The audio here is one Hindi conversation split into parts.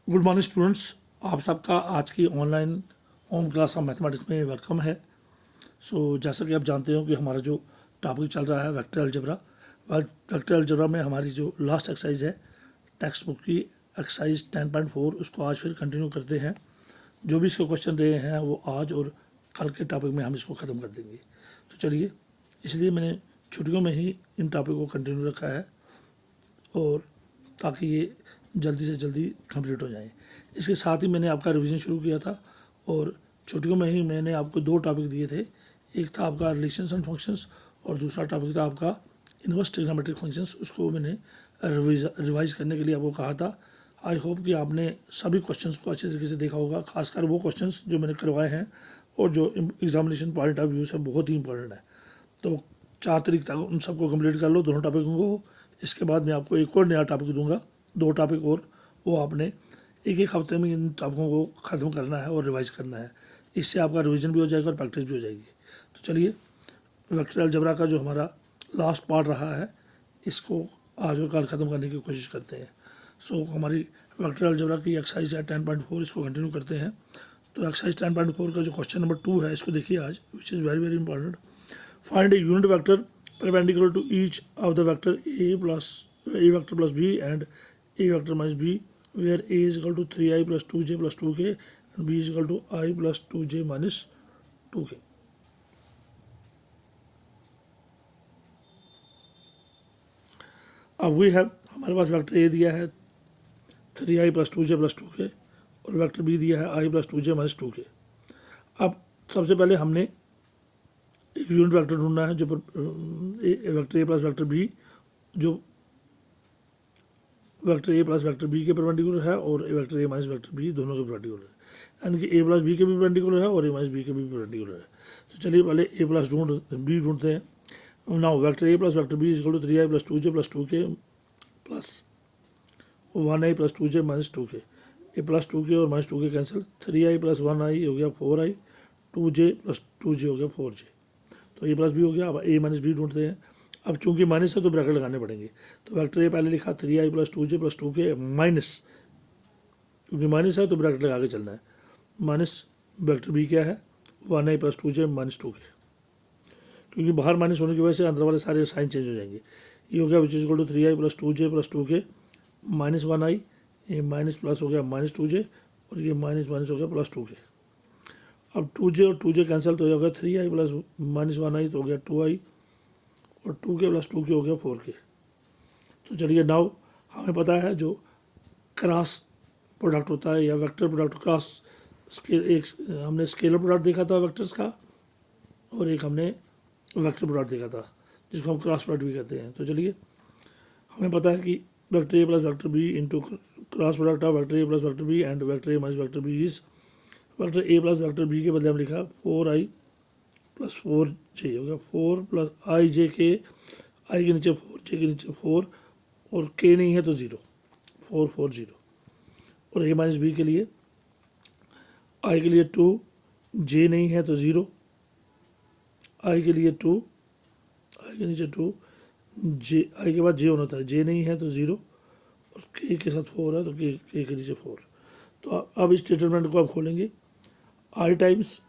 गुड मॉर्निंग स्टूडेंट्स, आप सबका आज की online home class of mathematics में वेलकम है। जैसा कि आप जानते हो कि हमारा जो टॉपिक चल रहा है वेक्टर अलजेब्रा। वेक्टर अलजेब्रा में हमारी जो लास्ट एक्सरसाइज है टेक्स्ट बुक की एक्सरसाइज 10.4, उसको आज फिर कंटिन्यू करते हैं। जो भी इसके क्वेश्चन रहे हैं वो आज और कल के टॉपिक में हम इसको ख़त्म कर देंगे। तो चलिए, इसलिए मैंने छुट्टियों में ही इन टॉपिक को कंटिन्यू रखा है और ताकि ये जल्दी से जल्दी कंप्लीट हो जाए। इसके साथ ही मैंने आपका रिवीजन शुरू किया था और छुट्टियों में ही मैंने आपको दो टॉपिक दिए थे। एक था आपका रिलेशंस एंड फंक्शंस और दूसरा टॉपिक था आपका इनवर्स ट्रिग्नोमेट्रिक फंक्शंस। उसको मैंने रिवाइज करने के लिए आपको कहा था। आई होप कि आपने सभी क्वेश्चंस को अच्छे तरीके से देखा होगा, खासकर वो क्वेश्चंस जो मैंने करवाए हैं और जो एग्जामिनेशन पॉइंट ऑफ व्यू से बहुत ही इंपॉर्टेंट है। तो 4 तारीख तक उन सबको कंप्लीट कर लो, दोनों टॉपिकों को। इसके बाद मैं आपको एक और नया टॉपिक दूंगा, 2 टॉपिक और, वो आपने एक हफ्ते में इन टॉपिकों को ख़त्म करना है और रिवाइज करना है। इससे आपका रिवीजन भी हो जाएगा और प्रैक्टिस भी हो जाएगी। तो चलिए, वेक्टर अलजेब्रा का जो हमारा लास्ट पार्ट रहा है इसको आज और कल ख़त्म करने की कोशिश करते हैं। हमारी वेक्टर अलजेब्रा की एक्सरसाइज है 10.4, इसको कंटिन्यू करते हैं। तो एक्सरसाइज 10.4 का जो क्वेश्चन नंबर 2 है इसको देखिए आज, विच is very very important. Find a unit vector perpendicular to each of the vector a vector plus b and a vector minus b, where a is equal to 3i plus 2j plus 2k and b is equal to I plus 2j minus 2k. अब वी हैव, हमारे पास वेक्टर ए दिया है 3i plus 2j plus 2k और वेक्टर बी दिया है I plus 2j minus 2k। अब सबसे पहले हमने एक यूनिट वेक्टर ढूंढना है जो वेक्टर ए प्लस वेक्टर बी, जो वेक्टर ए प्लस वेक्टर बी के परपेंडिकुलर है और वेक्टर ए माइनस वेक्टर बी दोनों के परपेंडिकुलर है, यानी कि ए प्लस बी के भी परपेंडिकुलर है और ए माइनस बी के भी परपेंडिकुलर है। तो चलिए पहले ए प्लस बी ढूंढते हैं। Now vector A plus vector b is equal to 3i plus 2j plus 2k plus 1i plus 2j minus 2k। A plus 2k और minus 2k cancel, 3i plus 1i हो गया 4i, 2j प्लस 2j हो गया 4j। तो ए प्लस बी हो गया। अब ए माइनस बी ढूंढते हैं। अब चूंकि माइनस है तो ब्रैकेट लगाने पड़ेंगे। तो वेक्टर ए पहले लिखा 3i plus 2j plus 2k minus, क्योंकि माइनस है तो ब्रैकेट लगा के चलना है, माइनस वेक्टर बी क्या है 1i plus 2j minus 2k। क्योंकि बाहर माइनस होने की वजह से अंदर वाले सारे साइन चेंज हो जाएंगे। ये हो गया which is equal to 3i plus 2j plus 2k minus 1i, ये माइनस प्लस हो गया माइनस 2j और ये माइनस माइनस हो गया प्लस 2k। अब 2j और 2j कैंसिल तो हो गया 3i प्लस माइनस 1i तो हो गया 2i और 2k प्लस 2k हो गया 4k। तो चलिए, नाउ हमें पता है जो क्रॉस प्रोडक्ट होता है या वेक्टर प्रोडक्ट क्रॉस एक हमने स्केलर प्रोडक्ट देखा था वेक्टर्स का और एक हमने वेक्टर प्रोडक्ट देखा था जिसको हम क्रॉस प्रोडक्ट भी कहते हैं। तो चलिए, हमें पता है कि vector A plus vector B into cross product of vector A plus vector b and vector A minus vector b is, vector A plus vector B के बदले हम लिखा 4i प्लस 4j हो गया 4 प्लस आई जे के, आई के नीचे 4j के नीचे 4 और k नहीं है तो 0, 4 4 0। और ए माइनस बी के लिए आई के लिए 2, j नहीं है तो 0, आई के लिए 2, आई के नीचे 2, j आई के बाद j होना था, j नहीं है तो 0 और k के साथ 4 है तो k के नीचे 4। तो अब इस स्टेटमेंट को आप खोलेंगे, आई टाइम्स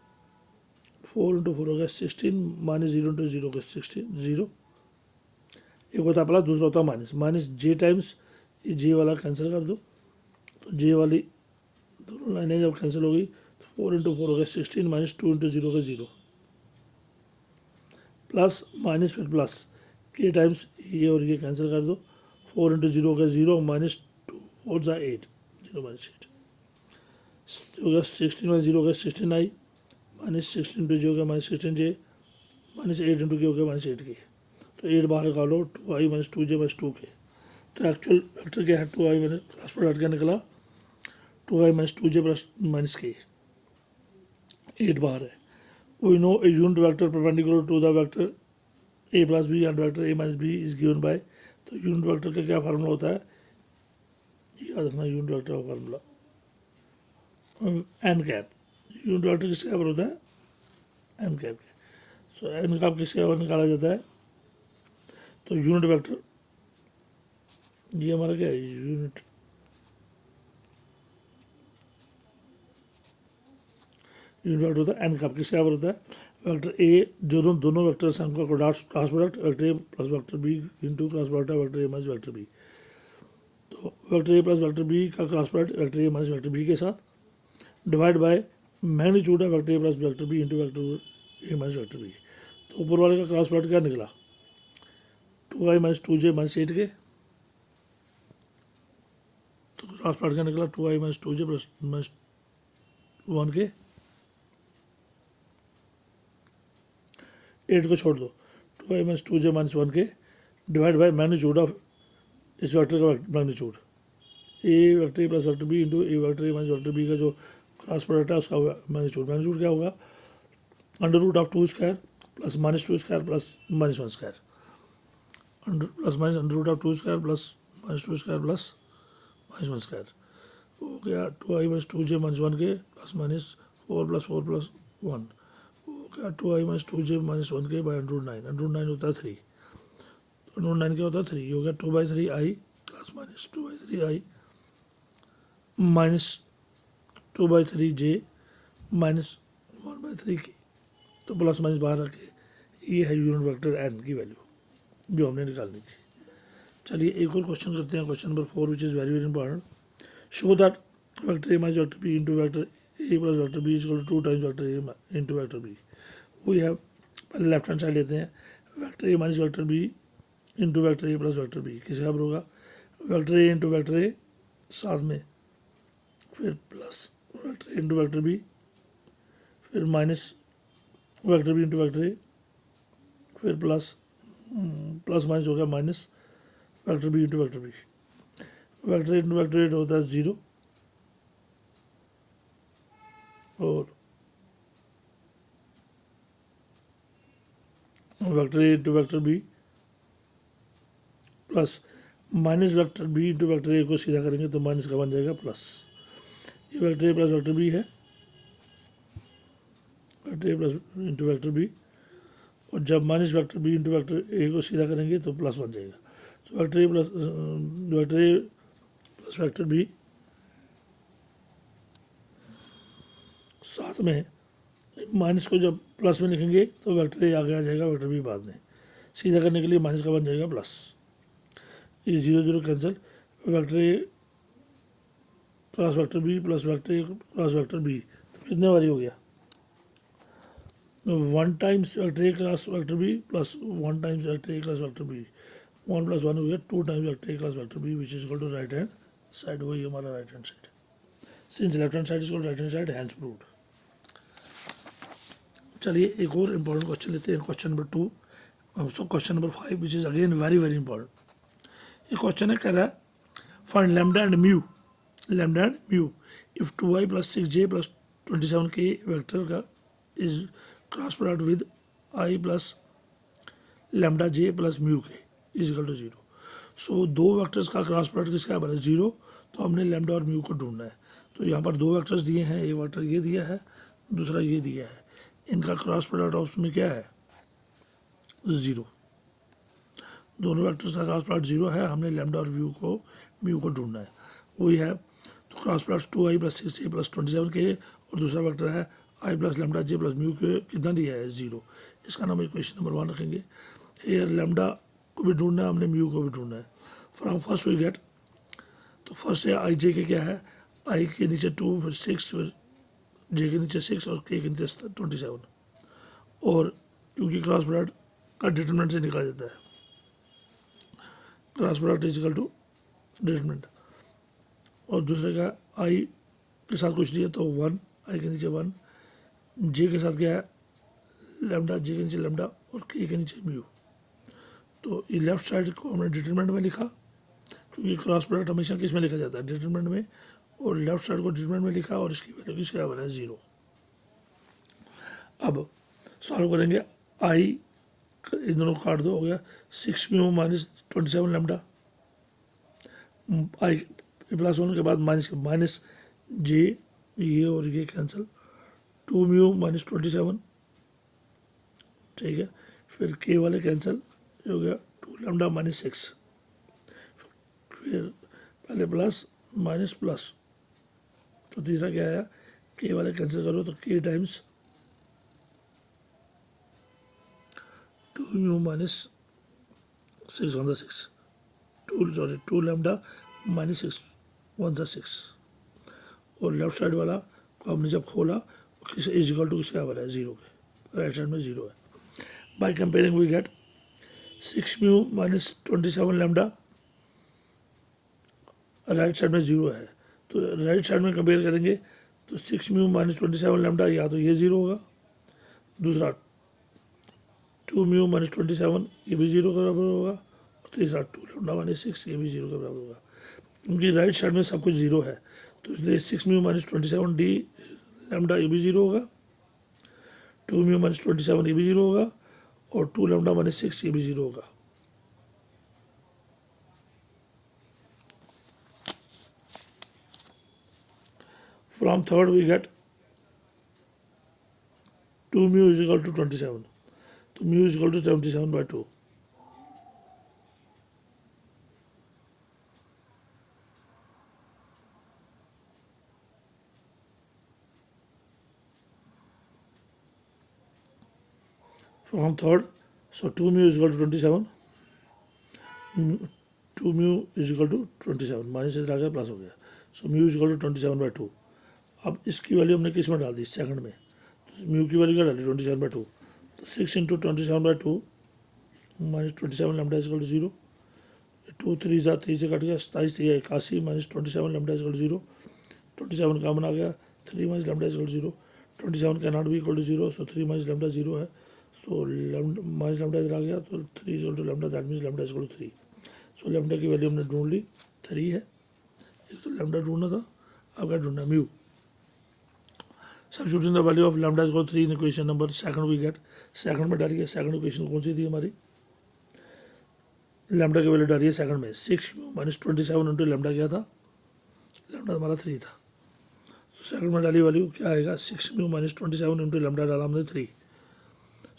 4 इंटू 4 हो गया 16 माइनस 0 इंटू 0 का 16 0। एक होता है प्लस, दूसरा होता है माइनस, माइनस जे टाइम्स ये जे वाला कैंसिल कर दो, तो जे वाली दोनों लाइनें जब कैंसिल हो गई तो 4 इंटू 4 हो गया 16 माइनस 2 इंटू 0 का 0 प्लस माइनस फिर प्लस के टाइम्स ये और ये कैंसिल कर दो, 4 इंटू 0 का 0 माइनस 2 4 ज़ा 8 0 माइनस 8 हो गया 16 माइनस 0 हो गया 16i माइनस 16 इंटू 0 हो गया माइनस 16j माइनस 8 इंटू के हो गया माइनस 8k। तो 8 बाहर निकालो 2i minus 2j minus 2k। तो एक्चुअल वेक्टर क्या है 2i माइनस क्रॉस प्रोडक्ट क्या निकला 2i minus 2j plus minus k, 8 बाहर है। We know a unit vector perpendicular to the vector A plus b and vector A minus b is given by, तो यूनिट वेक्टर का क्या फार्मूला होता है, याद रखना यूनिट वेक्टर का formula n cap. Unit vector किसके बराबर होता है एन कैप के। सो एन कैप किसके बराबर निकाला जाता है, तो यूनिट वेक्टर ये हमारा क्या है यूनिट यूनिट वेक्टर होता है एन का, किसके बराबर होता है वेक्टर ए, जो दोनों वेक्टर्स हैं उनका क्रॉस प्रोडक्ट वेक्टर ए plus vector B into cross product vector ए माइनस वेक्टर बी। तो वेक्टर ए प्लस वेक्टर बी का क्रॉस प्रोडक्ट वेक्टर ए माइनस वेक्टर बी के साथ divide by magnitude of vector A plus vector B into vector A minus vector B. तो ऊपर वाले का क्रॉस प्रोडक्ट क्या निकला 2i माइनस 2j माइनस 8 के, तो क्रॉस प्रोडक्ट क्या निकला 2i minus 2j plus minus 1 के, 8 को छोड़ दो 2i माइनस 2j माइनस 1 के डिवाइड बाय मैग्नीट्यूड ऑफ इस वेक्टर का magnitude a vector A plus vector B into a vector A minus vector B का जो क्रॉस प्रोडक्ट है उसका मैग्नीट्यूड क्या होगा under root of 2 square plus minus 2 square plus minus 1 square, plus minus under root of 2 square plus minus 2 square plus minus 1 square हो गया 2i माइनस 2j माइनस 1 के प्लस माइनस 4 प्लस 4 प्लस 1 हो गया 2i माइनस 2j माइनस 1 के बाई अंडर रूट 9 होता है 3, तो अंडर रूट 9 क्या होता है 3, ये हो गया 2/3i plus minus 2/3i minus 2/3j minus 1/3 की, तो प्लस माइनस बाहर रखे, ये है यूनिट वेक्टर एन की वैल्यू जो हमने निकालनी थी। चलिए एक और क्वेश्चन करते हैं, question number 4 which is very very important. Show that vector A minus vector B into vector A plus vector b is equal to 2 times vector a into vector b. We have पहले लेफ्ट हैंड साइड लेते हैं, वेक्टर ए minus vector B into vector ए प्लस वेक्टर बी किसके बराबर होगा vector a into vector a साथ में, फिर plus vector a into vector B, फिर minus vector B into vector a, फिर प्लस माइनस हो गया minus vector B into vector b, vector a into vector a होता है 0 और vector a into vector b plus minus vector B into vector ए को सीधा करेंगे तो माइनस का बन जाएगा प्लस, ये वेक्टर ए प्लस वेक्टर बी है, वेक्टर ए प्लस इंटू वेक्टर बी, और जब minus vector B into vector ए को सीधा करेंगे तो प्लस बन जाएगा, तो वेक्टर ए प्लस वेक्टर बी साथ में माइनस को जब प्लस में लिखेंगे तो वेक्टर ए आगे आ जाएगा, वेक्टर बी बाद में, सीधा करने के लिए माइनस का बन जाएगा प्लस, ये 0 0 cancel, vector a cross vector b plus vector a cross vector B, तो कितने बारी हो गया 1 times vector a cross vector b plus 1 times vector a cross vector b, 1 plus 1 हो गया 2 times vector a cross vector b which is equal to right hand side, वही हमारा right hand side, since left hand side is equal to right hand side hence proved. चलिए एक और इम्पोर्टेंट क्वेश्चन लेते हैं, question number 2, so question number 5 which is again very very important. ये क्वेश्चन है कह रहा है find lambda and mu if 2i plus 6j plus 27 k vector का is cross product with i plus lambda j plus mu k is equal to 0। So दो वेक्टर्स का क्रॉस प्रोडक्ट किसका बना 0, तो हमने लैम्डा और म्यू को ढूंढना है। तो यहाँ पर दो वेक्टर्स दिए हैं, एक वेक्टर ये दिया है दूसरा ये दिया है, इनका क्रॉस प्रोडक्ट उसमें क्या है 0, दोनों वेक्टर्स का क्रॉस प्रोडक्ट 0 है, हमने लैम्डा और म्यू को ढूंढना है, वही है। तो cross product 2i plus 6j plus 27 के, और दूसरा वेक्टर है i plus lambda j plus mu के, कितना दिया है 0, इसका नाम इक्वेशन नंबर 1 रखेंगे। हेयर लैम्डा को भी ढूंढना है हमने, म्यू को भी ढूंढना है। फ्रॉम फर्स्ट वी गेट, तो फर्स्ट है आई जे के क्या है, आई के नीचे 2 फिर 6 फिर जे के नीचे 6 और के नीचे 27, और क्योंकि क्रॉस प्रोडक्ट का डिटरमिनेंट से निकाला जाता है, cross product is equal to determinant, और दूसरे का आई के साथ कुछ नहीं है तो 1, आई के नीचे 1, जे के साथ क्या है लैम्डा, जे के नीचे लैम्डा और के नीचे म्यू। तो ये लेफ्ट साइड को हमने डिटरमिनेंट में लिखा, क्योंकि क्रॉस प्रोडक्ट हमेशा किस में लिखा जाता है डिटरमिनेंट में, और लेफ्ट साइड को डिटरमिनेंट में लिखा और इसकी वैल्यू किसका बना है 0। अब सॉल्व करेंगे, आई इन दोनों को काट दो, हो गया 6 म्यू माइनस 27 लैम्डा, आई प्लस 1 के बाद माइनस जे, ये और ये कैंसिल, 2 म्यू माइनस 27, ठीक है, फिर के वाले कैंसिल, ये हो गया 2 लैम्डा माइनस 6, फिर पहले प्लस माइनस प्लस, तो तीसरा क्या आया के वाले कैंसिल करो तो के times 2 mu minus 6 on the 6, 2 lambda minus 6 on the 6, और लेफ्ट साइड वाला को हमने जब खोला किस इज इक्वल टू किसके बना है, 0 के, राइट साइड में 0 है. By comparing we get 6 mu minus 27 lambda, right side में 0 है, तो राइट साइड में कंपेयर करेंगे तो 6 म्यू माइनस 27 लैम्डा या तो ये 0 होगा, दूसरा 2 म्यू माइनस 27 ये भी 0 के बराबर होगा, और तीसरा 2 लैम्डा माइनस 6 ये भी 0 के बराबर होगा. क्योंकि राइट साइड में सब कुछ 0 है तो इसलिए 6 म्यू माइनस 27 डी लैम्डा ये भी 0 होगा, 2 म्यू माइनस 27 ये भी 0 होगा, और 2 लैम्डा माइनस 6 ये भी 0 होगा. From third we get 2 mu is equal to 27. So mu is equal to 77 by 2. From third, so 2 mu is equal to 27. 2 mu is equal to 27. Minus इधर आ गया प्लस हो गया. So mu is equal to 27 by 2. अब इसकी वैल्यू हमने किस में डाल दी, सेकंड में. तो म्यू की वैल्यू क्या डाली, 27 बाई 2. तो 6 into 27 by 2 minus 27 lambda is equal to 0. 2 3 3 से कट गया, 27 3 81 minus 27 lambda is equal to 0. 27 common आ गया, 3 minus lambda is equal to 0. 27 can not be equal to 0, so 3 minus lambda 0 है. सो माइनस लैम्डा इधर आ गया तो 3 is equal to lambda, that means lambda is equal to 3. So lambda की वैल्यू हमने ढूंढ ली, 3 है. एक तो लैम्डा ढूंढना था, अब क्या ढूंढना, mu. Substituting the value of lambda is equal to 3 in equation number second we get, second में डालिए, सेकंड इक्वेशन कौन सी थी हमारी, लैम्डा की वैल्यू डालिए सेकंड में, 6 म्यू माइनस 27 इंटू लैम्डा क्या था, लैम्डा हमारा 3 था. तो सेकंड में डाली वैल्यू क्या आएगा, 6 म्यू माइनस 27 इंटू लैम्डा डाला हमने 3,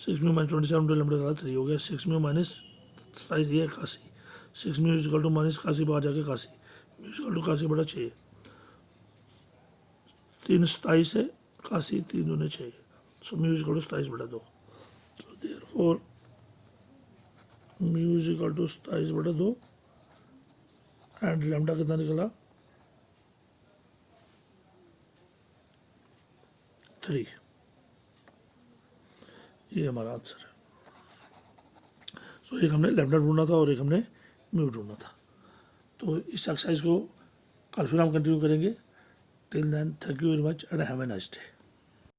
6 म्यू माइनस 27 इंटू लैम्डा डाला 3 हो गया. 6 म्यू माइनस 27 ये 81, 6 mu is equal to minus 81 बाहर जाके 81, म्यू इज इक्वल टू 81 बटा 6, 3 27 है 81, 3 दूने 6, सो म्यू इज इक्वल टू 27 बटा 2. So therefore mu is equal to 27 बटा 2 एंड लैम्डा कितना निकला, 3. ये हमारा आंसर है. सो एक हमने लैम्डा ढूंढना था और एक हमने म्यू ढूंढना था. तो इस एक्सरसाइज को कल फिर हम कंटिन्यू करेंगे. Till then thank you very much and have a nice day.